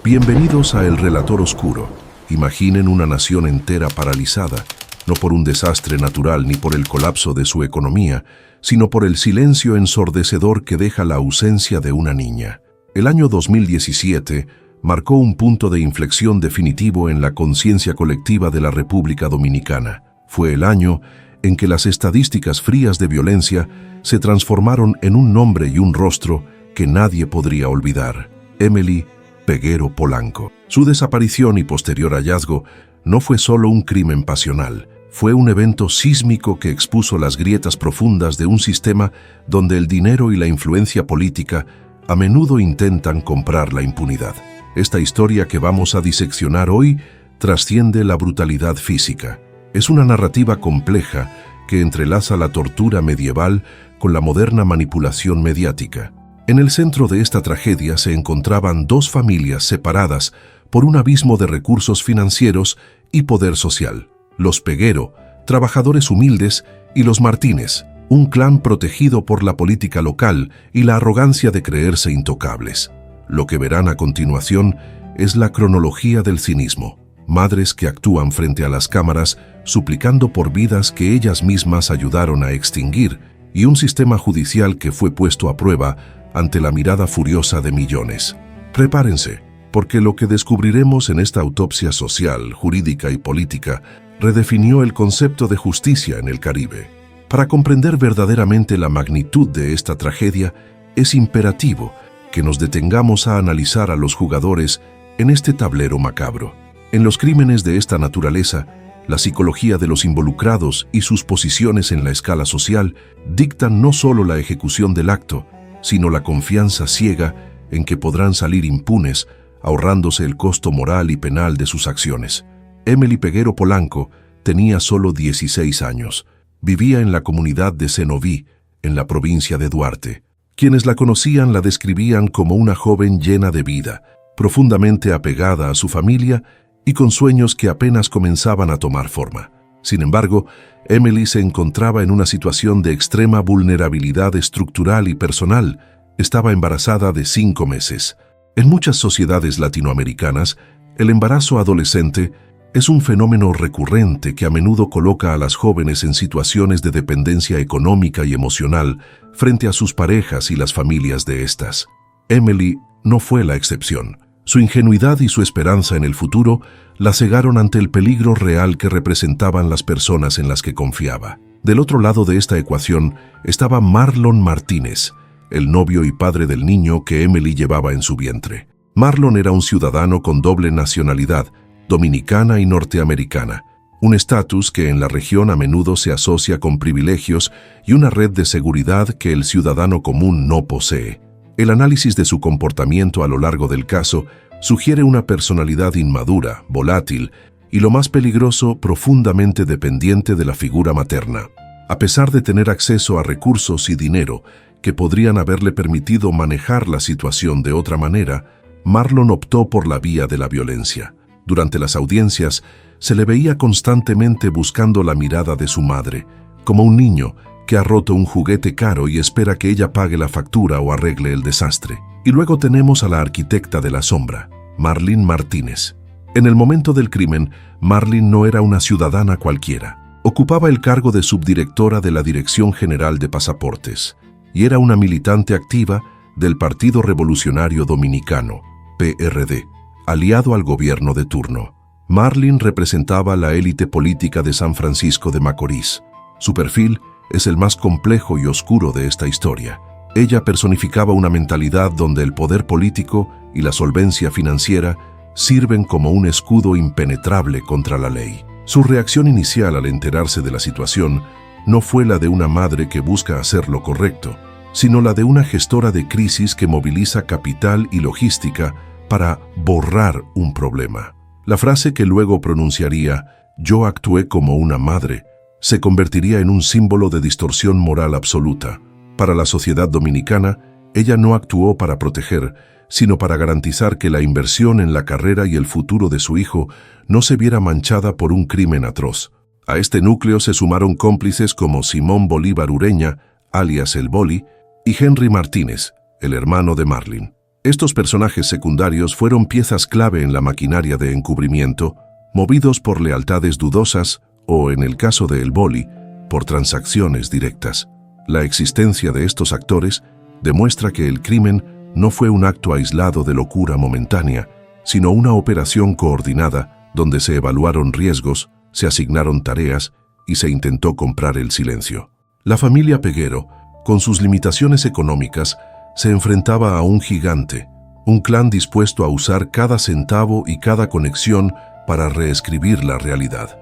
Bienvenidos a El Relator Oscuro. Imaginen una nación entera paralizada, no por un desastre natural ni por el colapso de su economía, sino por el silencio ensordecedor que deja la ausencia de una niña. El año 2017 marcó un punto de inflexión definitivo en la conciencia colectiva de la República Dominicana. Fue el año en que las estadísticas frías de violencia se transformaron en un nombre y un rostro que nadie podría olvidar: Emily Peguero Polanco. Su desaparición y posterior hallazgo no fue solo un crimen pasional, fue un evento sísmico que expuso las grietas profundas de un sistema donde el dinero y la influencia política a menudo intentan comprar la impunidad. Esta historia que vamos a diseccionar hoy trasciende la brutalidad física. Es una narrativa compleja que entrelaza la tortura medieval con la moderna manipulación mediática. En el centro de esta tragedia se encontraban dos familias separadas por un abismo de recursos financieros y poder social: los Peguero, trabajadores humildes, y los Martínez, un clan protegido por la política local y la arrogancia de creerse intocables. Lo que verán a continuación es la cronología del cinismo: madres que actúan frente a las cámaras suplicando por vidas que ellas mismas ayudaron a extinguir, y un sistema judicial que fue puesto a prueba ante la mirada furiosa de millones. Prepárense, porque lo que descubriremos en esta autopsia social, jurídica y política redefinió el concepto de justicia en el Caribe. Para comprender verdaderamente la magnitud de esta tragedia, es imperativo que nos detengamos a analizar a los jugadores en este tablero macabro. En los crímenes de esta naturaleza, la psicología de los involucrados y sus posiciones en la escala social dictan no solo la ejecución del acto, sino la confianza ciega en que podrán salir impunes, ahorrándose el costo moral y penal de sus acciones. Emily Peguero Polanco tenía solo 16 años. Vivía en la comunidad de Cenoví, en la provincia de Duarte. Quienes la conocían la describían como una joven llena de vida, profundamente apegada a su familia y con sueños que apenas comenzaban a tomar forma. Sin embargo, Emily se encontraba en una situación de extrema vulnerabilidad estructural y personal. Estaba embarazada de 5 meses. En muchas sociedades latinoamericanas, el embarazo adolescente es un fenómeno recurrente que a menudo coloca a las jóvenes en situaciones de dependencia económica y emocional frente a sus parejas y las familias de estas. Emily no fue la excepción. Su ingenuidad y su esperanza en el futuro la cegaron ante el peligro real que representaban las personas en las que confiaba. Del otro lado de esta ecuación estaba Marlon Martínez, el novio y padre del niño que Emily llevaba en su vientre. Marlon era un ciudadano con doble nacionalidad, dominicana y norteamericana, un estatus que en la región a menudo se asocia con privilegios y una red de seguridad que el ciudadano común no posee. El análisis de su comportamiento a lo largo del caso sugiere una personalidad inmadura, volátil y, lo más peligroso, profundamente dependiente de la figura materna. A pesar de tener acceso a recursos y dinero que podrían haberle permitido manejar la situación de otra manera, Marlon optó por la vía de la violencia. Durante las audiencias, se le veía constantemente buscando la mirada de su madre, como un niño que ha roto un juguete caro y espera que ella pague la factura o arregle el desastre. Y luego tenemos a la arquitecta de la sombra, Marlene Martínez. En el momento del crimen, Marlene no era una ciudadana cualquiera. Ocupaba el cargo de subdirectora de la Dirección General de Pasaportes y era una militante activa del Partido Revolucionario Dominicano, PRD, aliado al gobierno de turno. Marlene representaba la élite política de San Francisco de Macorís. Su perfil es el más complejo y oscuro de esta historia. Ella personificaba una mentalidad donde el poder político y la solvencia financiera sirven como un escudo impenetrable contra la ley. Su reacción inicial al enterarse de la situación no fue la de una madre que busca hacer lo correcto, sino la de una gestora de crisis que moviliza capital y logística para borrar un problema. La frase que luego pronunciaría, "Yo actué como una madre", se convertiría en un símbolo de distorsión moral absoluta. Para la sociedad dominicana, ella no actuó para proteger, sino para garantizar que la inversión en la carrera y el futuro de su hijo no se viera manchada por un crimen atroz. A este núcleo se sumaron cómplices como Simón Bolívar Ureña, alias El Boli, y Henry Martínez, el hermano de Marlene. Estos personajes secundarios fueron piezas clave en la maquinaria de encubrimiento, movidos por lealtades dudosas o, en el caso de El Boli, por transacciones directas. La existencia de estos actores demuestra que el crimen no fue un acto aislado de locura momentánea, sino una operación coordinada donde se evaluaron riesgos, se asignaron tareas y se intentó comprar el silencio. La familia Peguero, con sus limitaciones económicas, se enfrentaba a un gigante, un clan dispuesto a usar cada centavo y cada conexión para reescribir la realidad.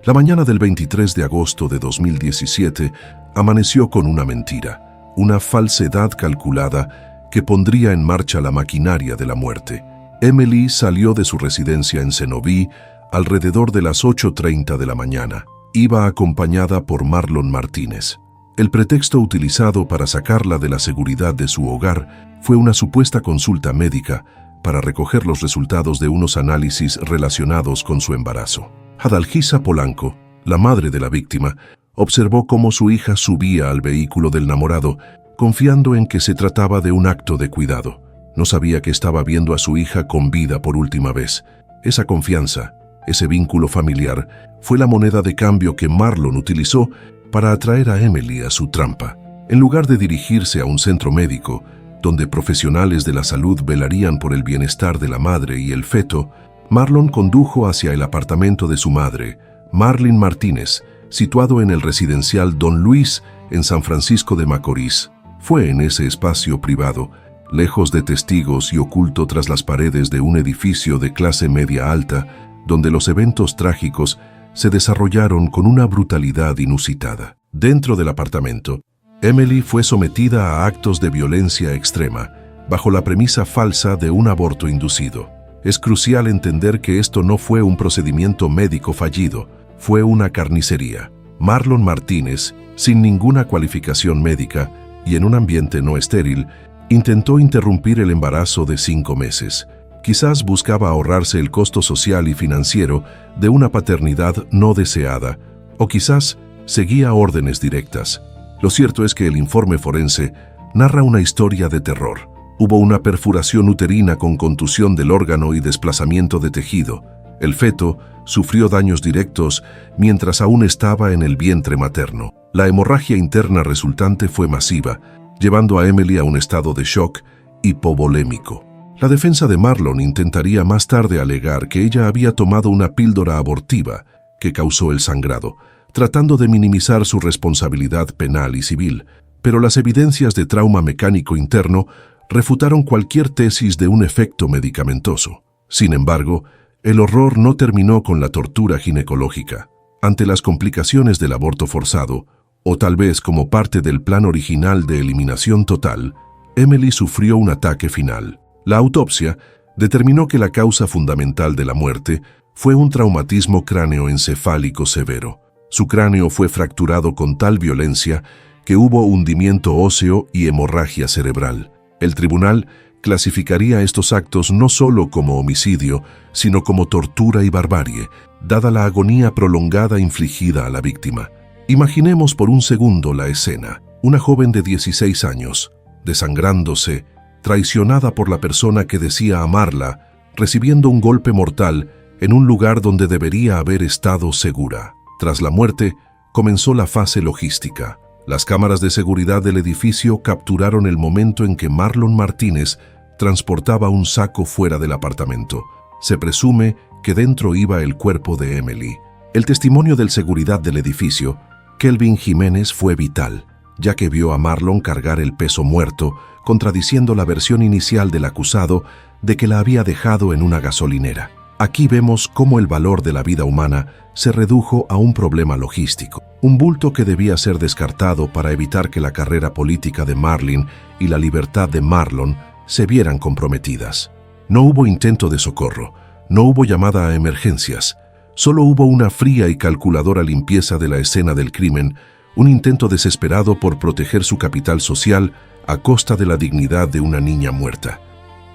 La mañana del 23 de agosto de 2017 amaneció con una mentira, una falsedad calculada que pondría en marcha la maquinaria de la muerte. Emily salió de su residencia en Cenoví alrededor de las 8:30 de la mañana. Iba acompañada por Marlon Martínez. El pretexto utilizado para sacarla de la seguridad de su hogar fue una supuesta consulta médica para recoger los resultados de unos análisis relacionados con su embarazo. Adalgisa Polanco, la madre de la víctima, observó cómo su hija subía al vehículo del namorado, confiando en que se trataba de un acto de cuidado. No sabía que estaba viendo a su hija con vida por última vez. Esa confianza, ese vínculo familiar, fue la moneda de cambio que Marlon utilizó para atraer a Emily a su trampa. En lugar de dirigirse a un centro médico, donde profesionales de la salud velarían por el bienestar de la madre y el feto, Marlon condujo hacia el apartamento de su madre, Marlene Martínez, situado en el residencial Don Luis, en San Francisco de Macorís. Fue en ese espacio privado, lejos de testigos y oculto tras las paredes de un edificio de clase media alta, donde los eventos trágicos se desarrollaron con una brutalidad inusitada. Dentro del apartamento, Emily fue sometida a actos de violencia extrema, bajo la premisa falsa de un aborto inducido. Es crucial entender que esto no fue un procedimiento médico fallido, fue una carnicería. Marlon Martínez, sin ninguna cualificación médica y en un ambiente no estéril, intentó interrumpir el embarazo de 5 meses. Quizás buscaba ahorrarse el costo social y financiero de una paternidad no deseada, o quizás seguía órdenes directas. Lo cierto es que el informe forense narra una historia de terror. Hubo una perforación uterina con contusión del órgano y desplazamiento de tejido. El feto sufrió daños directos mientras aún estaba en el vientre materno. La hemorragia interna resultante fue masiva, llevando a Emily a un estado de shock hipovolémico. La defensa de Marlon intentaría más tarde alegar que ella había tomado una píldora abortiva que causó el sangrado, tratando de minimizar su responsabilidad penal y civil, pero las evidencias de trauma mecánico interno refutaron cualquier tesis de un efecto medicamentoso. Sin embargo, el horror no terminó con la tortura ginecológica. Ante las complicaciones del aborto forzado, o tal vez como parte del plan original de eliminación total, Emily sufrió un ataque final. La autopsia determinó que la causa fundamental de la muerte fue un traumatismo cráneoencefálico severo. Su cráneo fue fracturado con tal violencia que hubo hundimiento óseo y hemorragia cerebral. El tribunal clasificaría estos actos no solo como homicidio, sino como tortura y barbarie, dada la agonía prolongada infligida a la víctima. Imaginemos por un segundo la escena. Una joven de 16 años, desangrándose, traicionada por la persona que decía amarla, recibiendo un golpe mortal en un lugar donde debería haber estado segura. Tras la muerte, comenzó la fase logística. Las cámaras de seguridad del edificio capturaron el momento en que Marlon Martínez transportaba un saco fuera del apartamento. Se presume que dentro iba el cuerpo de Emily. El testimonio del seguridad del edificio, Kelvin Jiménez, fue vital, ya que vio a Marlon cargar el peso muerto, contradiciendo la versión inicial del acusado de que la había dejado en una gasolinera. Aquí vemos cómo el valor de la vida humana se redujo a un problema logístico, un bulto que debía ser descartado para evitar que la carrera política de Marlene y la libertad de Marlon se vieran comprometidas. No hubo intento de socorro, no hubo llamada a emergencias, solo hubo una fría y calculadora limpieza de la escena del crimen, un intento desesperado por proteger su capital social a costa de la dignidad de una niña muerta.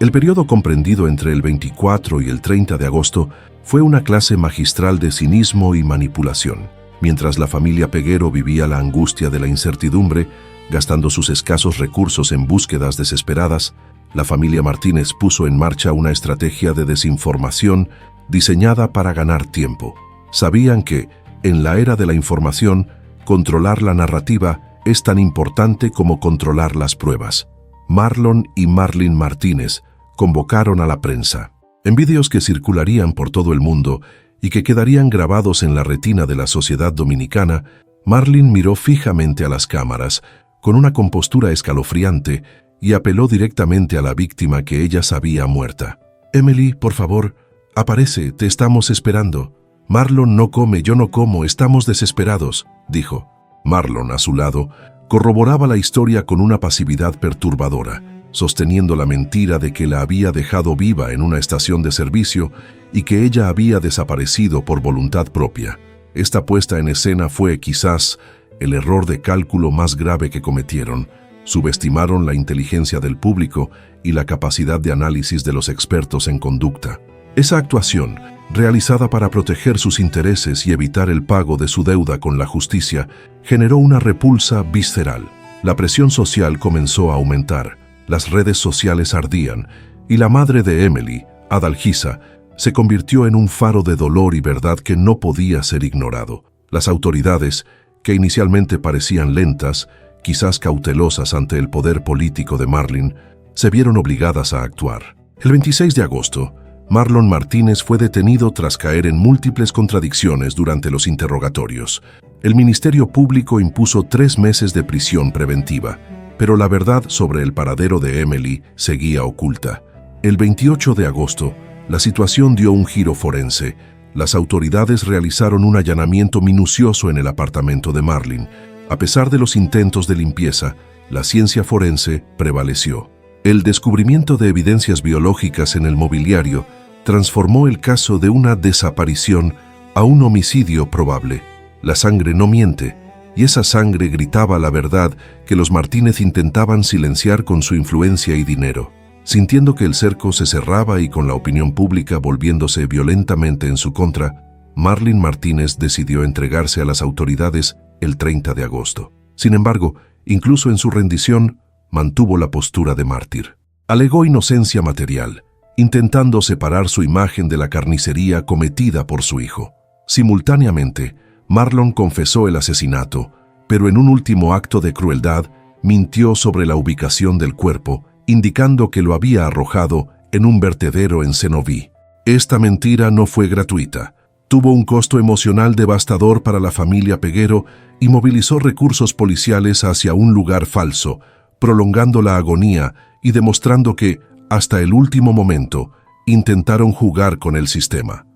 El periodo comprendido entre el 24 y el 30 de agosto fue una clase magistral de cinismo y manipulación. Mientras la familia Peguero vivía la angustia de la incertidumbre, gastando sus escasos recursos en búsquedas desesperadas, La familia Martínez puso en marcha una estrategia de desinformación diseñada para ganar tiempo. Sabían que, en la era de la información, controlar la narrativa es tan importante como controlar las pruebas. Marlon y Marlene Martínez convocaron a la prensa. En vídeos que circularían por todo el mundo y que quedarían grabados en la retina de la sociedad dominicana, Marlene miró fijamente a las cámaras, con una compostura escalofriante, y apeló directamente a la víctima que ella sabía muerta. «Emily, por favor, aparece, te estamos esperando». «Marlon no come, yo no como, estamos desesperados», dijo. Marlon, a su lado, corroboraba la historia con una pasividad perturbadora, sosteniendo la mentira de que la había dejado viva en una estación de servicio y que ella había desaparecido por voluntad propia. Esta puesta en escena fue, quizás, el error de cálculo más grave que cometieron. Subestimaron la inteligencia del público y la capacidad de análisis de los expertos en conducta. Esa actuación, realizada para proteger sus intereses y evitar el pago de su deuda con la justicia, generó una repulsa visceral. La presión social comenzó a aumentar, las redes sociales ardían, y la madre de Emily, Adalgisa, se convirtió en un faro de dolor y verdad que no podía ser ignorado. Las autoridades, que inicialmente parecían lentas, quizás cautelosas ante el poder político de Marlene, se vieron obligadas a actuar. El 26 de agosto, Marlon Martínez fue detenido tras caer en múltiples contradicciones durante los interrogatorios. El Ministerio Público impuso 3 meses de prisión preventiva, pero la verdad sobre el paradero de Emily seguía oculta. El 28 de agosto, la situación dio un giro forense. Las autoridades realizaron un allanamiento minucioso en el apartamento de Marlene. A pesar de los intentos de limpieza, la ciencia forense prevaleció. El descubrimiento de evidencias biológicas en el mobiliario transformó el caso de una desaparición a un homicidio probable. La sangre no miente, y esa sangre gritaba la verdad que los Martínez intentaban silenciar con su influencia y dinero. Sintiendo que el cerco se cerraba y con la opinión pública volviéndose violentamente en su contra, Marlene Martínez decidió entregarse a las autoridades el 30 de agosto. Sin embargo, incluso en su rendición, mantuvo la postura de mártir. Alegó inocencia material, intentando separar su imagen de la carnicería cometida por su hijo. Simultáneamente, Marlon confesó el asesinato, pero en un último acto de crueldad, mintió sobre la ubicación del cuerpo, indicando que lo había arrojado en un vertedero en Cenoví. Esta mentira no fue gratuita. Tuvo un costo emocional devastador para la familia Peguero y movilizó recursos policiales hacia un lugar falso, prolongando la agonía y demostrando que, hasta el último momento, intentaron jugar con el sistema.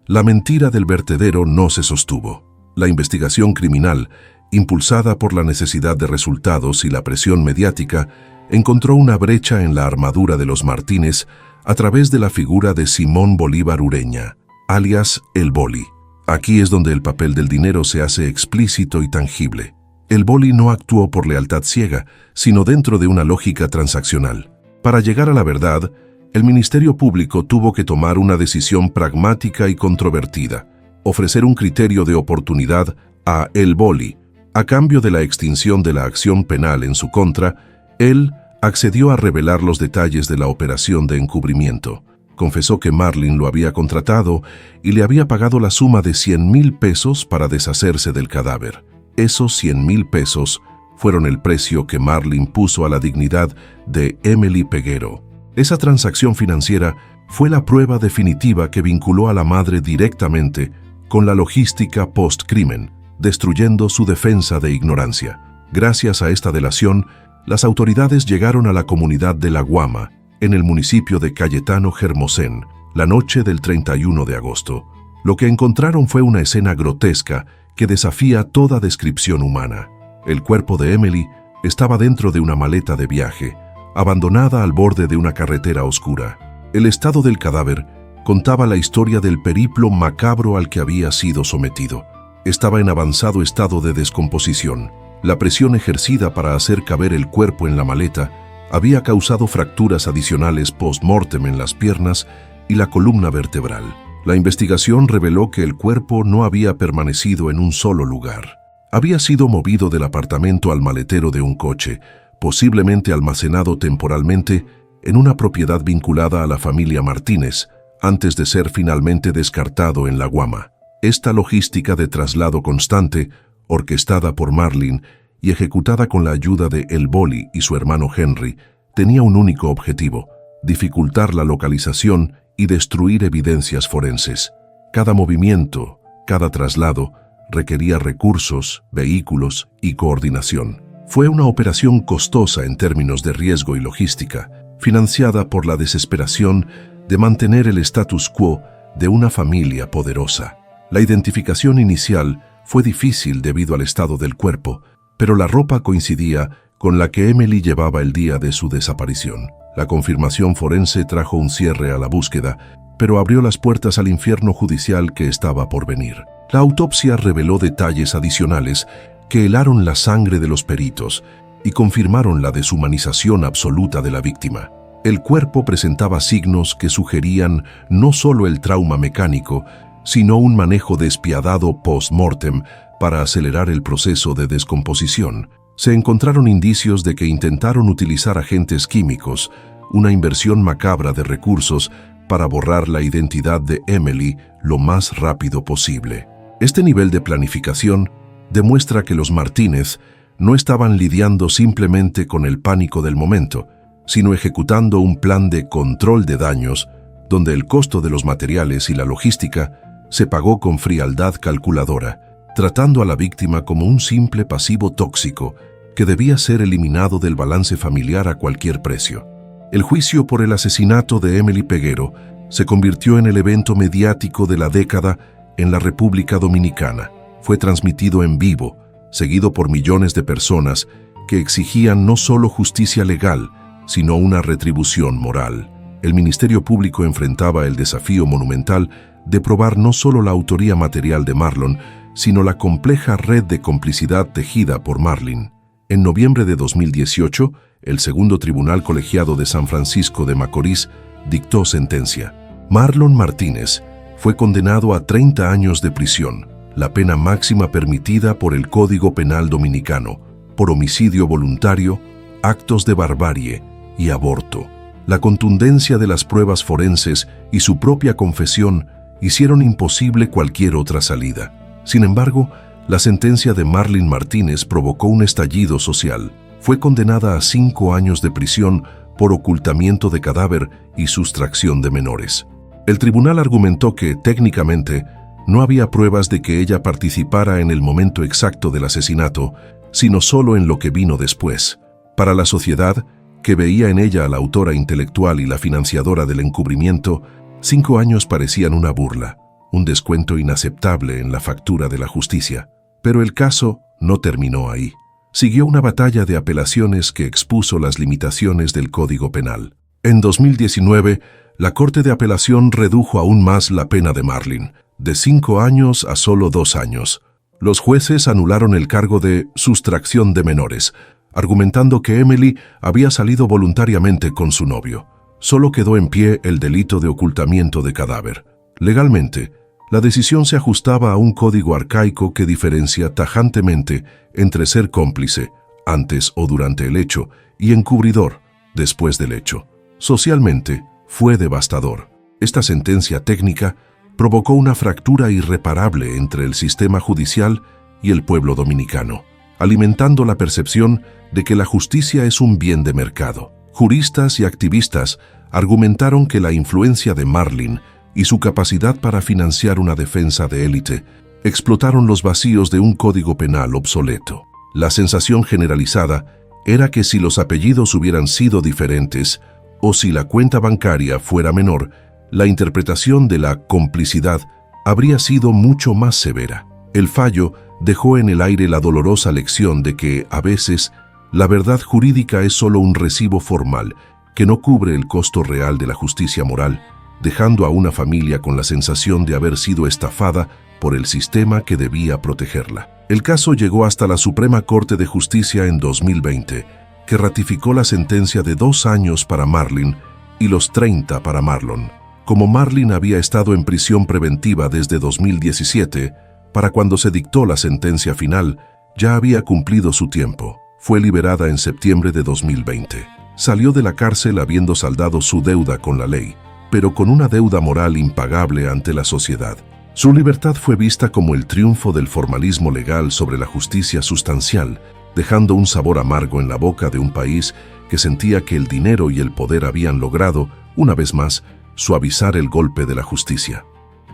La mentira del vertedero no se sostuvo. La investigación criminal, impulsada por la necesidad de resultados y la presión mediática, encontró una brecha en la armadura de los Martínez a través de la figura de Simón Bolívar Ureña, alias El Boli. Aquí es donde el papel del dinero se hace explícito y tangible. El Boli no actuó por lealtad ciega, sino dentro de una lógica transaccional. Para llegar a la verdad, el Ministerio Público tuvo que tomar una decisión pragmática y controvertida: ofrecer un criterio de oportunidad a El Boli. A cambio de la extinción de la acción penal en su contra, él accedió a revelar los detalles de la operación de encubrimiento. Confesó que Marlene lo había contratado y le había pagado la suma de 100,000 pesos para deshacerse del cadáver. Esos 100,000 pesos fueron el precio que Marlene puso a la dignidad de Emily Peguero. Esa transacción financiera fue la prueba definitiva que vinculó a la madre directamente con la logística post-crimen, destruyendo su defensa de ignorancia. Gracias a esta delación, las autoridades llegaron a la comunidad de La Guama, en el municipio de Cayetano Hermosén, la noche del 31 de agosto. Lo que encontraron fue una escena grotesca que desafía toda descripción humana. El cuerpo de Emily estaba dentro de una maleta de viaje, abandonada al borde de una carretera oscura. El estado del cadáver contaba la historia del periplo macabro al que había sido sometido. Estaba en avanzado estado de descomposición. La presión ejercida para hacer caber el cuerpo en la maleta había causado fracturas adicionales post-mortem en las piernas y la columna vertebral. La investigación reveló que el cuerpo no había permanecido en un solo lugar. Había sido movido del apartamento al maletero de un coche, posiblemente almacenado temporalmente en una propiedad vinculada a la familia Martínez, antes de ser finalmente descartado en La Guama. Esta logística de traslado constante, orquestada por Marlin y ejecutada con la ayuda de El Boli y su hermano Henry, tenía un único objetivo: dificultar la localización y destruir evidencias forenses. Cada movimiento, cada traslado, requería recursos, vehículos y coordinación. Fue una operación costosa en términos de riesgo y logística, financiada por la desesperación de mantener el status quo de una familia poderosa. La identificación inicial fue difícil debido al estado del cuerpo, pero la ropa coincidía con la que Emily llevaba el día de su desaparición. La confirmación forense trajo un cierre a la búsqueda, pero abrió las puertas al infierno judicial que estaba por venir. La autopsia reveló detalles adicionales que helaron la sangre de los peritos y confirmaron la deshumanización absoluta de la víctima. El cuerpo presentaba signos que sugerían no solo el trauma mecánico, sino un manejo despiadado post-mortem para acelerar el proceso de descomposición. Se encontraron indicios de que intentaron utilizar agentes químicos, una inversión macabra de recursos para borrar la identidad de Emily lo más rápido posible. Este nivel de planificación demuestra que los Martínez no estaban lidiando simplemente con el pánico del momento, sino ejecutando un plan de control de daños donde el costo de los materiales y la logística se pagó con frialdad calculadora, tratando a la víctima como un simple pasivo tóxico que debía ser eliminado del balance familiar a cualquier precio. El juicio por el asesinato de Emily Peguero se convirtió en el evento mediático de la década en la República Dominicana. Fue transmitido en vivo, seguido por millones de personas que exigían no solo justicia legal, sino una retribución moral. El Ministerio Público enfrentaba el desafío monumental de probar no solo la autoría material de Marlon, sino la compleja red de complicidad tejida por Marlin. En noviembre de 2018, el segundo Tribunal Colegiado de San Francisco de Macorís dictó sentencia. Marlon Martínez fue condenado a 30 años de prisión, la pena máxima permitida por el Código Penal Dominicano, por homicidio voluntario, actos de barbarie y aborto. La contundencia de las pruebas forenses y su propia confesión hicieron imposible cualquier otra salida. Sin embargo, la sentencia de Marlin Martínez provocó un estallido social. Fue condenada a 5 años de prisión por ocultamiento de cadáver y sustracción de menores. El tribunal argumentó que, técnicamente, no había pruebas de que ella participara en el momento exacto del asesinato, sino solo en lo que vino después. Para la sociedad, que veía en ella a la autora intelectual y la financiadora del encubrimiento, 5 años parecían una burla, un descuento inaceptable en la factura de la justicia. Pero el caso no terminó ahí. Siguió una batalla de apelaciones que expuso las limitaciones del Código Penal. En 2019, la Corte de Apelación redujo aún más la pena de Marlin, de 5 años a solo 2 años. Los jueces anularon el cargo de sustracción de menores, argumentando que Emily había salido voluntariamente con su novio. Solo quedó en pie el delito de ocultamiento de cadáver. Legalmente, la decisión se ajustaba a un código arcaico que diferencia tajantemente entre ser cómplice, antes o durante el hecho, y encubridor, después del hecho. Socialmente, fue devastador. Esta sentencia técnica provocó una fractura irreparable entre el sistema judicial y el pueblo dominicano, alimentando la percepción de que la justicia es un bien de mercado. Juristas y activistas argumentaron que la influencia de Marlin y su capacidad para financiar una defensa de élite explotaron los vacíos de un código penal obsoleto. La sensación generalizada era que si los apellidos hubieran sido diferentes o si la cuenta bancaria fuera menor, la interpretación de la complicidad habría sido mucho más severa. El fallo dejó en el aire la dolorosa lección de que, a veces, la verdad jurídica es solo un recibo formal que no cubre el costo real de la justicia moral, dejando a una familia con la sensación de haber sido estafada por el sistema que debía protegerla. El caso llegó hasta la Suprema Corte de Justicia en 2020, que ratificó la sentencia de 2 años para Marlin y los 30 para Marlon. Como Marlin había estado en prisión preventiva desde 2017, para cuando se dictó la sentencia final, ya había cumplido su tiempo. Fue liberada en septiembre de 2020. Salió de la cárcel habiendo saldado su deuda con la ley, pero con una deuda moral impagable ante la sociedad. Su libertad fue vista como el triunfo del formalismo legal sobre la justicia sustancial, dejando un sabor amargo en la boca de un país que sentía que el dinero y el poder habían logrado, una vez más, suavizar el golpe de la justicia.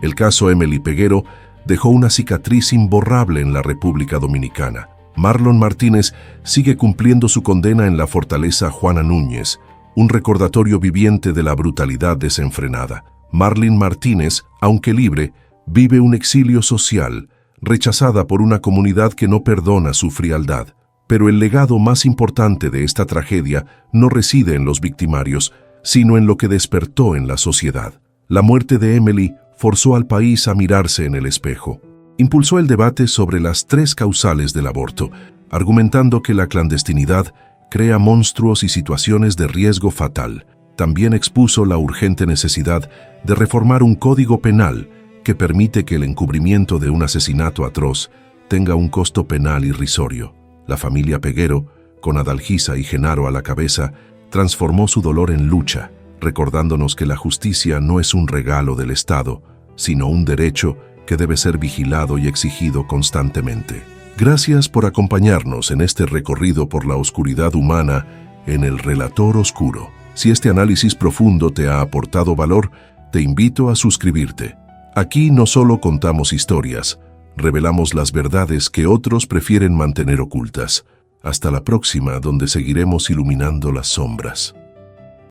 El caso Emely Peguero dejó una cicatriz imborrable en la República Dominicana. Marlon Martínez sigue cumpliendo su condena en la Fortaleza Juana Núñez, un recordatorio viviente de la brutalidad desenfrenada. Marlon Martínez, aunque libre, vive un exilio social, rechazada por una comunidad que no perdona su frialdad. Pero el legado más importante de esta tragedia no reside en los victimarios, sino en lo que despertó en la sociedad. La muerte de Emely forzó al país a mirarse en el espejo. Impulsó el debate sobre las 3 causales del aborto, argumentando que la clandestinidad crea monstruos y situaciones de riesgo fatal. También expuso la urgente necesidad de reformar un código penal que permite que el encubrimiento de un asesinato atroz tenga un costo penal irrisorio. La familia Peguero, con Adalgisa y Genaro a la cabeza, transformó su dolor en lucha, recordándonos que la justicia no es un regalo del Estado, sino un derecho que debe ser vigilado y exigido constantemente. Gracias por acompañarnos en este recorrido por la oscuridad humana en El Relator Oscuro. Si este análisis profundo te ha aportado valor, te invito a suscribirte. Aquí no solo contamos historias, revelamos las verdades que otros prefieren mantener ocultas. Hasta la próxima, donde seguiremos iluminando las sombras.